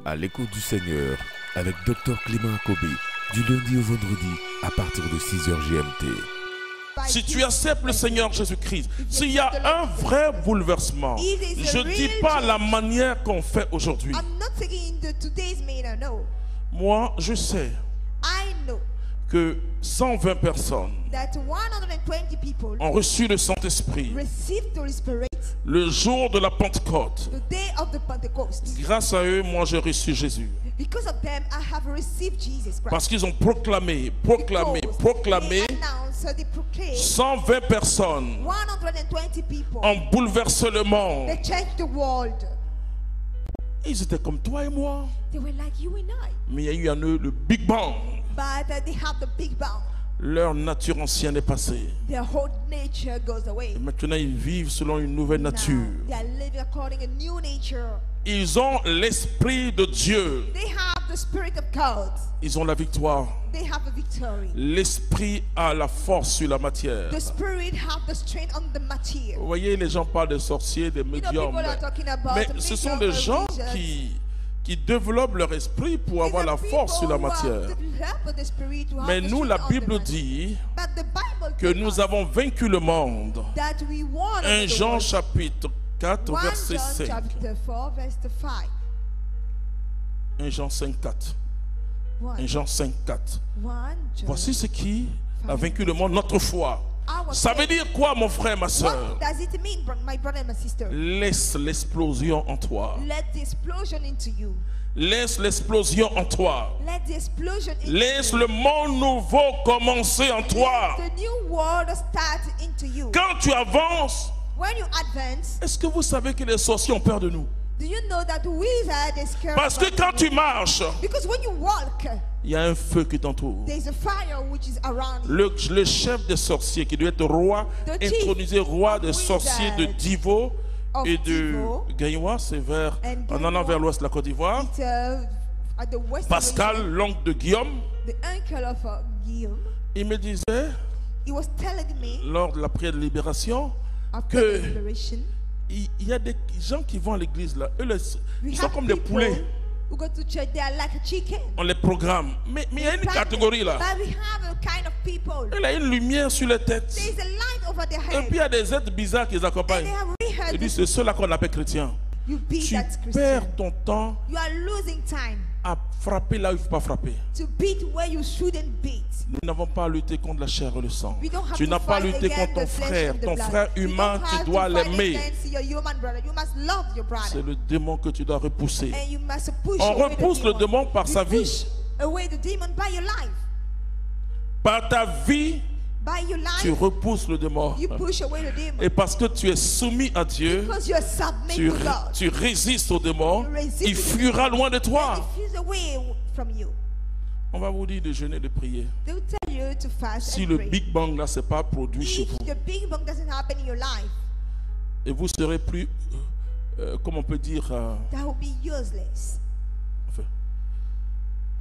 À l'écoute du Seigneur avec Dr Clément Akobé, du lundi au vendredi à partir de 6h GMT. Si tu acceptes le Seigneur Jésus-Christ, s'il y a un vrai bouleversement, je ne dis pas la manière qu'on fait aujourd'hui. Moi, je sais que 120 personnes ont reçu le Saint-Esprit le jour de la Pentecôte. Grâce à eux, moi j'ai reçu Jésus. Parce qu'ils ont proclamé 120 personnes ont bouleversé le monde. Ils étaient comme toi et moi. Mais il y a eu en eux le Big Bang. Leur nature ancienne est passée. Et maintenant ils vivent selon une nouvelle nature. Ils ont l'Esprit de Dieu. Ils ont la victoire. L'Esprit a la force sur la matière. Vous voyez, les gens parlent des sorciers, des médiums. Mais ce sont des gens qui développent leur esprit pour avoir la force sur la matière. Mais nous, la Bible dit que nous avons vaincu le monde. 1 Jean chapitre 4, verset 5. 1 Jean 5, 4. 1 Jean 5, 4. Voici ce qui a vaincu le monde, notre foi. Ça veut dire quoi, mon frère, ma soeur? Laisse l'explosion en toi. Laisse l'explosion en toi. Laisse le monde nouveau commencer en toi. Quand tu avances, est-ce que vous savez que les sorciers ont peur de nous? Parce que quand tu marches, il y a un feu qui t'entoure. Le chef des sorciers qui doit être roi, intronisé roi des sorciers de Divo et de Gaïwa, c'est en allant vers l'ouest de la Côte d'Ivoire. Pascal, l'oncle de Guillaume, il me disait, lors de la prière de libération, que il y a des gens qui vont à l'église là, eux, ils sont comme des poulets. On les programme. Mais il y a une catégorie là. Il a une lumière sur les têtes. Et puis il y a des êtres bizarres qui les accompagnent. Et dit c'est ceux-là qu'on appelle chrétiens. Tu perds ton temps à frapper là où il ne faut pas frapper. Nous n'avons pas à lutter contre la chair et le sang. Tu n'as pas à lutter contre ton frère humain, tu dois l'aimer. C'est le démon que tu dois repousser. On repousse le démon par sa vie. Par ta vie, tu repousses le démon. Et parce que tu es soumis à Dieu, tu résistes au démon, il fuira loin de toi. On va vous dire de jeûner, de prier. Si le Big Bang là s'est pas produit chez vous, et vous serez plus, comment on peut dire,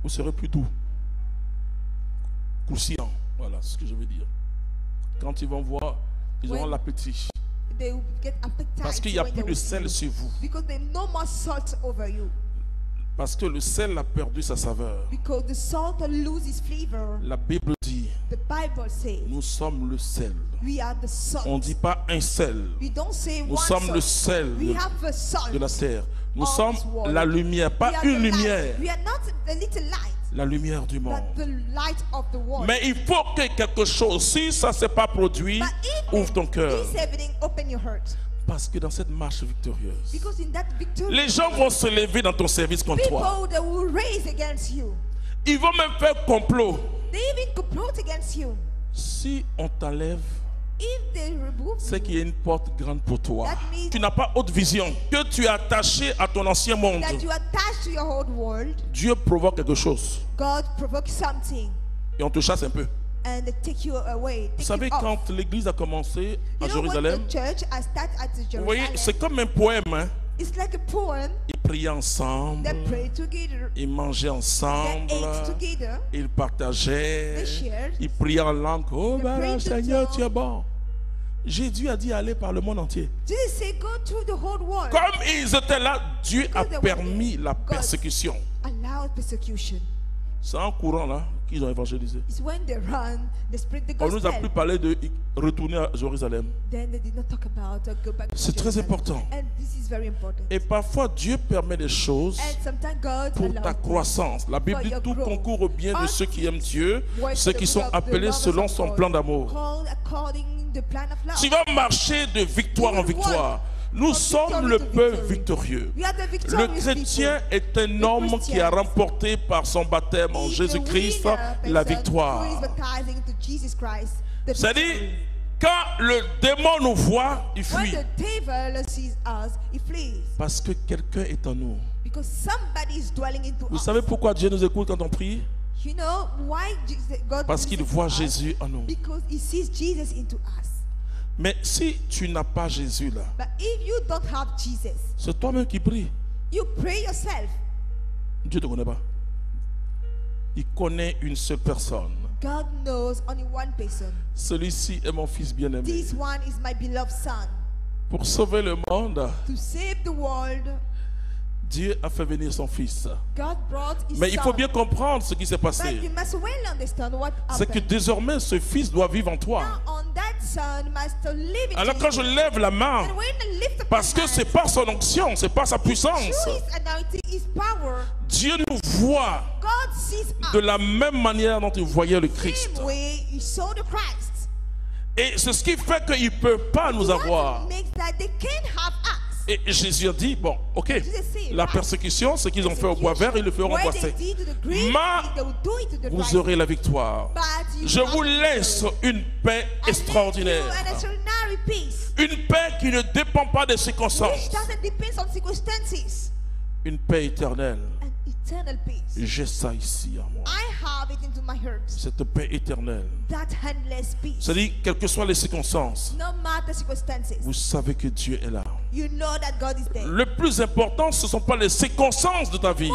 vous serez plus doux, croustillant. Voilà ce que je veux dire. Quand ils vont voir, ils auront l'appétit. Parce qu'il n'y a plus de sel sur vous. Parce que le sel a perdu sa saveur. La Bible dit, nous sommes le sel. On ne dit pas un sel. Nous sommes le sel de la terre. Nous sommes la lumière, pas une lumière. La lumière du monde. Mais il faut que quelque chose, si ça ne s'est pas produit, ouvre ton cœur. Parce que dans cette marche victorieuse, les gens vont se lever dans ton service contre toi. Ils vont même faire complot. Si on t'enlève, c'est qu'il y a une porte grande pour toi. Tu n'as pas autre vision. Que tu es attaché à ton ancien monde. Dieu provoque quelque chose. Et on te chasse un peu. Vous savez, quand l'église a commencé à Jérusalem, vous voyez, c'est comme un poème. Hein? Ils priaient ensemble, ils mangeaient ensemble, ils partageaient, ils priaient en langue. Oh, bah, Seigneur, tu es bon. Jésus a dit aller par le monde entier. Jesus said, go through the whole world. Comme ils étaient là, Dieu a permis la persécution. Allowed persecution. C'est en courant là qu'ils ont évangélisé. It's when they run, they spread the On gospel. nous a plus parlé de retourner à Jérusalem. Then they did not talk about go back to C'est très important. And this is very important. Et parfois Dieu permet des choses And sometimes God pour ta croissance. La Bible dit tout concourt au bien de ceux qui aiment Dieu, ceux qui sont appelés selon son plan d'amour. Tu vas marcher de victoire en victoire. Nous sommes le peuple victorieux. Le chrétien est un homme qui a remporté par son baptême en Jésus-Christ la victoire. C'est-à-dire, quand le démon nous voit, il fuit. Parce que quelqu'un est en nous. Vous savez pourquoi Dieu nous écoute quand on prie? Parce qu'il voit Jésus en nous. Mais si tu n'as pas Jésus là, c'est toi-même qui pries. You pray yourself. Dieu ne te connaît pas. Il connaît une seule personne. God knows only one person. Celui-ci est mon fils bien-aimé. This one is my beloved son. Pour sauver le monde, to save the world, Dieu a fait venir son fils. God brought his Mais il faut bien comprendre ce qui s'est passé. But you must well understand what c'est que désormais ce fils doit vivre en toi. Now, on that son must live in alors quand je lève la main, parce que c'est pas son onction, c'est pas sa puissance. Dieu nous voit de la même manière dont il voyait le Christ. Et c'est ce qui fait qu'il ne peut pas nous avoir. Et Jésus a dit, bon, ok, la persécution, ce qu'ils ont fait au bois vert, ils le feront au bois sec. Mais vous aurez la victoire. Je vous laisse une paix extraordinaire. Une paix qui ne dépend pas des circonstances. Une paix éternelle. J'ai ça ici en moi. Cette paix éternelle. C'est-à-dire, quelles que soient les circonstances, vous savez que Dieu est là. Le plus important, ce ne sont pas les circonstances de ta vie.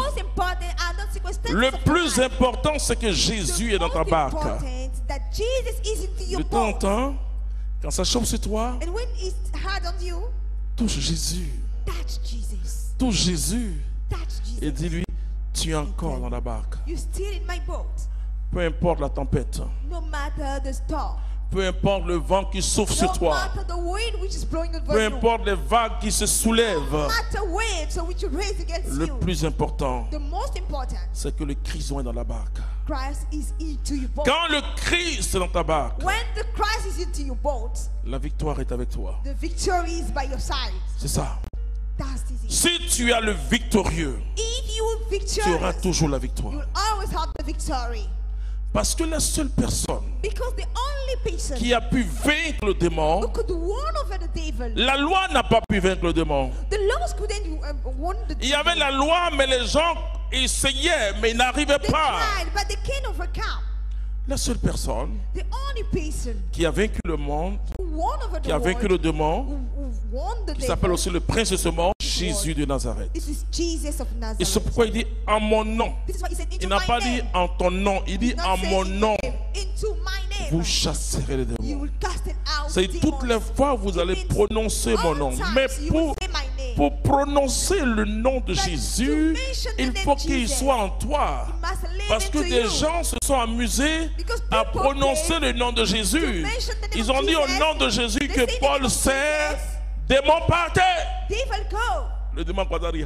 Le plus important, c'est que Jésus est dans ta barque. De temps en temps, quand ça chauffe sur toi, touche Jésus. Touche Jésus. Et dis-lui, tu es encore dans la barque. Peu importe la tempête. Peu importe le vent qui souffle sur toi. Peu importe les vagues qui se soulèvent. Le plus important, c'est que le Christ est dans la barque. Quand le Christ est dans ta barque, la victoire est avec toi. C'est ça. Si tu as le victorieux, tu auras toujours la victoire. Parce que la seule personne qui a pu vaincre le démon, la loi n'a pas pu vaincre le démon. Il y avait la loi, mais les gens essayaient, mais ils n'arrivaient pas. La seule personne qui a vaincu le monde, qui a vaincu le démon, qui s'appelle aussi le prince de ce monde, Jésus de Nazareth. Et c'est pourquoi il dit en mon nom. Il n'a pas dit en ton nom, il dit en mon nom. Vous chasserez les démons. C'est toutes les fois vous allez prononcer mon nom. Mais pour prononcer le nom de Jésus, il faut qu'il soit en toi. Parce que des gens se sont amusés à prononcer le nom de Jésus. Ils ont dit au nom de Jésus que Paul sert, démon partez. Le démon partez.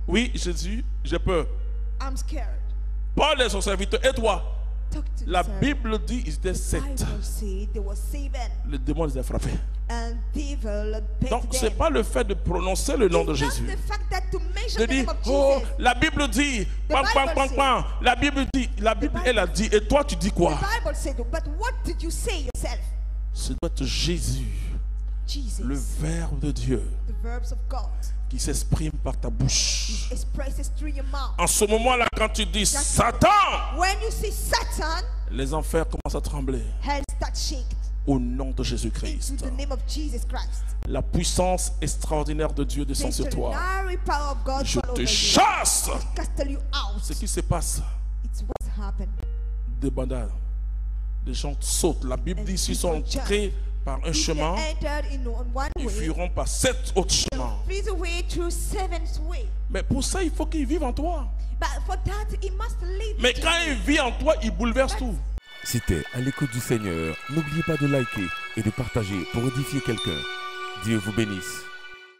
Oui, Jésus, j'ai peur. Paul est son serviteur. Et toi? La Bible dit qu'ils étaient 7. Le démon les a frappés. Donc ce n'est pas le fait de prononcer le nom de Jésus. De dire, oh, la Bible dit, la Bible dit, la Bible elle a dit, et toi tu dis quoi? Ce doit être Jésus, le Verbe de Dieu, qui s'exprime par ta bouche. En ce moment-là, quand tu dis Satan, les enfers commencent à trembler. Au nom de Jésus-Christ. La puissance extraordinaire de Dieu descend sur toi. Je te chasse. Ce qui se passe. Des bandades. Les gens sautent. La Bible dit s'ils sont entrés par un chemin, ils fuiront par 7 autres chemins. Mais pour ça, il faut qu'il vive en toi. Mais quand il vit en toi, il bouleverse tout. C'était À l'écoute du Seigneur. N'oubliez pas de liker et de partager pour édifier quelqu'un. Dieu vous bénisse.